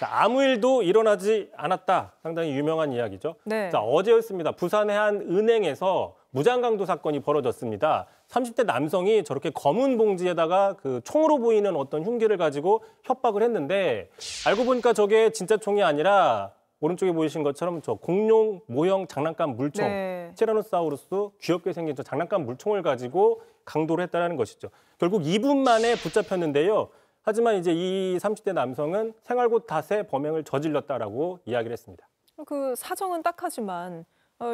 아무 일도 일어나지 않았다. 상당히 유명한 이야기죠. 네. 자, 어제였습니다. 부산의 한 은행에서 무장강도 사건이 벌어졌습니다. 30대 남성이 저렇게 검은 봉지에다가 그 총으로 보이는 어떤 흉기를 가지고 협박을 했는데 알고 보니까 저게 진짜 총이 아니라 오른쪽에 보이신 것처럼 저 공룡 모형 장난감 물총, 네. 티라노사우루스 귀엽게 생긴 저 장난감 물총을 가지고 강도를 했다는 것이죠. 결국 2분 만에 붙잡혔는데요. 하지만 이제 이 30대 남성은 생활고 탓에 범행을 저질렀다라고 이야기를 했습니다. 그 사정은 딱하지만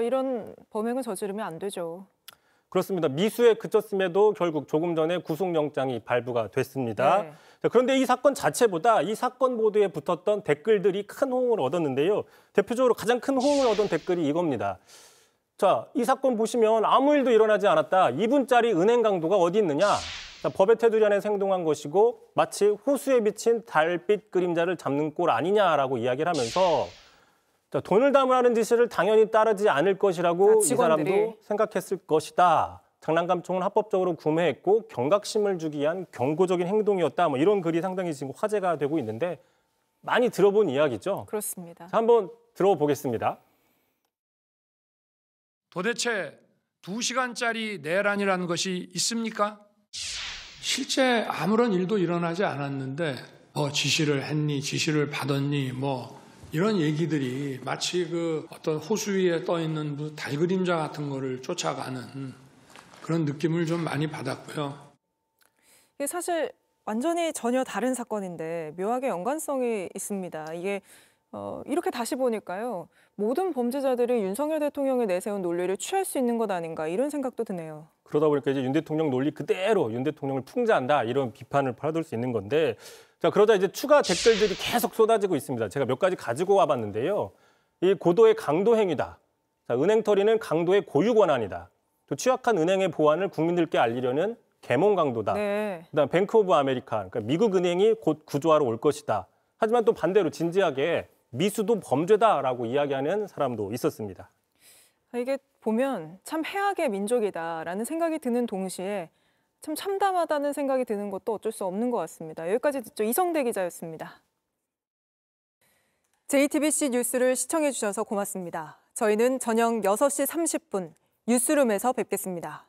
이런 범행을 저지르면 안 되죠. 그렇습니다. 미수에 그쳤음에도 결국 조금 전에 구속영장이 발부가 됐습니다. 네. 자, 그런데 이 사건 자체보다 이 사건 보도에 붙었던 댓글들이 큰 호응을 얻었는데요. 대표적으로 가장 큰 호응을 얻은 댓글이 이겁니다. 자, 이 사건 보시면 아무 일도 일어나지 않았다. 2분짜리 은행 강도가 어디 있느냐? 자, 법의 테두리 안에 생동한 것이고 마치 호수에 비친 달빛 그림자를 잡는 꼴 아니냐라고 이야기를 하면서 자, 돈을 담으라는 지시를 당연히 따르지 않을 것이라고 이 사람도 생각했을 것이다. 장난감총은 합법적으로 구매했고 경각심을 주기 위한 경고적인 행동이었다. 뭐 이런 글이 상당히 지금 화제가 되고 있는데 많이 들어본 이야기죠. 그렇습니다. 자, 한번 들어보겠습니다. 도대체 2시간짜리 내란이라는 것이 있습니까? 실제 아무런 일도 일어나지 않았는데 지시를 했니, 지시를 받았니, 이런 얘기들이 마치 그 어떤 호수 위에 떠 있는 달 그림자 같은 거를 쫓아가는 그런 느낌을 좀 많이 받았고요. 이게 사실 완전히 전혀 다른 사건인데 묘하게 연관성이 있습니다. 이게 이렇게 다시 보니까요. 모든 범죄자들이 윤석열 대통령이 내세운 논리를 취할 수 있는 것 아닌가 이런 생각도 드네요. 그러다 보니까 이제 윤 대통령 논리 그대로 윤 대통령을 풍자한다 이런 비판을 받을 수 있는 건데 자, 그러다 이제 추가 댓글들이 계속 쏟아지고 있습니다. 제가 몇 가지 가지고 와봤는데요. 이 고도의 강도 행위다. 자, 은행털이는 강도의 고유 권한이다. 또 취약한 은행의 보안을 국민들께 알리려는 계몽 강도다. 네. 그다음 뱅크 오브 아메리카, 그러니까 미국 은행이 곧 구조하러 올 것이다. 하지만 또 반대로 진지하게 미수도 범죄다라고 이야기하는 사람도 있었습니다. 이게 보면 참 해악의 민족이다라는 생각이 드는 동시에 참 참담하다는 생각이 드는 것도 어쩔 수 없는 것 같습니다. 여기까지 듣죠. 이성대 기자였습니다. JTBC 뉴스를 시청해 주셔서 고맙습니다. 저희는 저녁 6시 30분 뉴스룸에서 뵙겠습니다.